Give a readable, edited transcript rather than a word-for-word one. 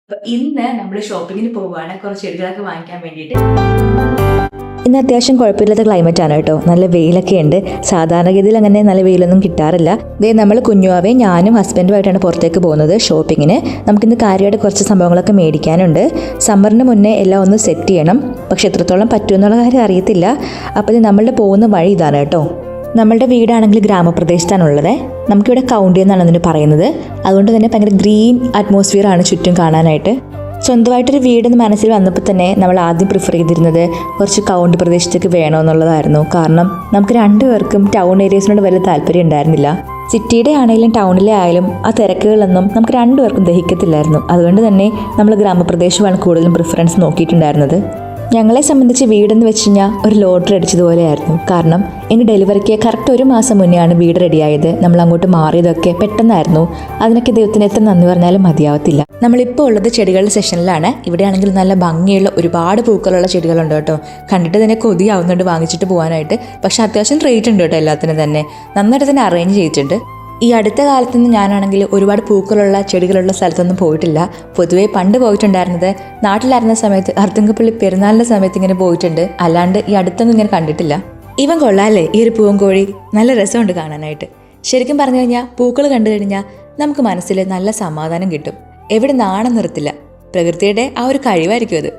അപ്പൊ ഇന്ന് നമ്മൾ ഷോപ്പിങ്ങിന് പോവുകയാണ് കുറച്ച് ചെടികളൊക്കെ വാങ്ങിക്കാൻ വേണ്ടിയിട്ട്. ഇന്ന് അത്യാവശ്യം കുഴപ്പമില്ലാത്ത ക്ലൈമറ്റ് ആണ് കേട്ടോ. നല്ല വെയിലൊക്കെ ഉണ്ട്. സാധാരണഗതിയിൽ അങ്ങനെ നല്ല വെയിലൊന്നും കിട്ടാറില്ല. ഇതേ നമ്മൾ കുഞ്ഞുവാവേ ഞാനും ഹസ്ബൻഡുമായിട്ടാണ് പുറത്തേക്ക് പോകുന്നത് ഷോപ്പിങ്ങിന്. നമുക്കിന്ന് കാര്യമായിട്ട് കുറച്ച് സംഭവങ്ങളൊക്കെ മേടിക്കാനുണ്ട്. സമ്മറിന് മുന്നേ എല്ലാം ഒന്ന് സെറ്റ് ചെയ്യണം. പക്ഷെ എത്രത്തോളം പറ്റുമെന്നുള്ള കാര്യം അറിയത്തില്ല. അപ്പോൾ ഇത് നമ്മളുടെ പോകുന്ന വഴി ഇതാണ് കേട്ടോ. നമ്മളുടെ വീടാണെങ്കിൽ ഗ്രാമപ്രദേശത്താണുള്ളത്. നമുക്കിവിടെ കൗണ്ടി എന്നാണ് അതിന് പറയുന്നത്. അതുകൊണ്ട് തന്നെ ഭയങ്കര ഗ്രീൻ അറ്റ്മോസ്ഫിയർ ആണ് ചുറ്റും കാണാനായിട്ട്. സ്വന്തമായിട്ടൊരു വീടെന്ന് മനസ്സിൽ വന്നപ്പോൾ തന്നെ നമ്മൾ ആദ്യം പ്രിഫർ ചെയ്തിരുന്നത് കുറച്ച് കൗണ്ടി പ്രദേശത്തേക്ക് വേണമെന്നുള്ളതായിരുന്നു. കാരണം നമുക്ക് രണ്ടുപേർക്കും ടൗൺ ഏരിയസിനോട് വലിയ താല്പര്യം ഉണ്ടായിരുന്നില്ല. സിറ്റിയുടെ ആണെങ്കിലും ടൗണിലെ ആയാലും ആ തിരക്കുകളൊന്നും നമുക്ക് രണ്ടുപേർക്കും ദഹിക്കത്തില്ലായിരുന്നു. അതുകൊണ്ട് തന്നെ നമ്മൾ ഗ്രാമപ്രദേശമാണ് കൂടുതലും പ്രിഫറൻസ് നോക്കിയിട്ടുണ്ടായിരുന്നത്. ഞങ്ങളെ സംബന്ധിച്ച് വീടെന്ന് വെച്ച് കഴിഞ്ഞാൽ ഒരു ലോട്ടറി അടിച്ചതുപോലെയായിരുന്നു. കാരണം എൻ്റെ ഡെലിവറിക്ക് കറക്റ്റ് 1 മാസം മുന്നെയാണ് വീട് റെഡിയായത്. നമ്മൾ അങ്ങോട്ട് മാറിയതൊക്കെ പെട്ടെന്നായിരുന്നു. അതിനൊക്കെ ദൈവത്തിന് എത്ര നന്ദി പറഞ്ഞാലും മതിയാവത്തില്ല. നമ്മളിപ്പോൾ ഉള്ളത് ചെടികളുടെ സെഷനിലാണ്. ഇവിടെയാണെങ്കിൽ നല്ല ഭംഗിയുള്ള ഒരുപാട് പൂക്കളുള്ള ചെടികളുണ്ട് കേട്ടോ. കണ്ടിട്ട് തന്നെ കൊതിയാവുന്നുണ്ട് വാങ്ങിച്ചിട്ട് പോകാനായിട്ട്. പക്ഷെ അത്യാവശ്യം റേറ്റ് ഉണ്ട് കേട്ടോ എല്ലാത്തിനും തന്നെ. നന്നായിട്ട് തന്നെ അറേഞ്ച് ചെയ്തിട്ടുണ്ട്. ഈ അടുത്ത കാലത്തൊന്നും ഞാനാണെങ്കിൽ ഒരുപാട് പൂക്കളുള്ള ചെടികളുള്ള സ്ഥലത്തൊന്നും പോയിട്ടില്ല. പൊതുവേ പണ്ട് പോയിട്ടുണ്ടായിരുന്നത് നാട്ടിലായിരുന്ന സമയത്ത് അർത്തുങ്കപ്പള്ളി പെരുന്നാളിൻ്റെ സമയത്ത് ഇങ്ങനെ പോയിട്ടുണ്ട്. അല്ലാണ്ട് ഈ അടുത്തൊന്നും ഇങ്ങനെ കണ്ടിട്ടില്ല. ഇവൻ കൊള്ളാല്ലേ ഈ ഒരു പൂവൻകോഴി. നല്ല രസമുണ്ട് കാണാനായിട്ട്. ശരിക്കും പറഞ്ഞു കഴിഞ്ഞാൽ പൂക്കൾ കണ്ടു കഴിഞ്ഞാൽ നമുക്ക് മനസ്സിൽ നല്ല സമാധാനം കിട്ടും. എവിടെ നാണം നിർത്തില്ല. പ്രകൃതിയുടെ ആ ഒരു കഴിവായിരിക്കും അത്.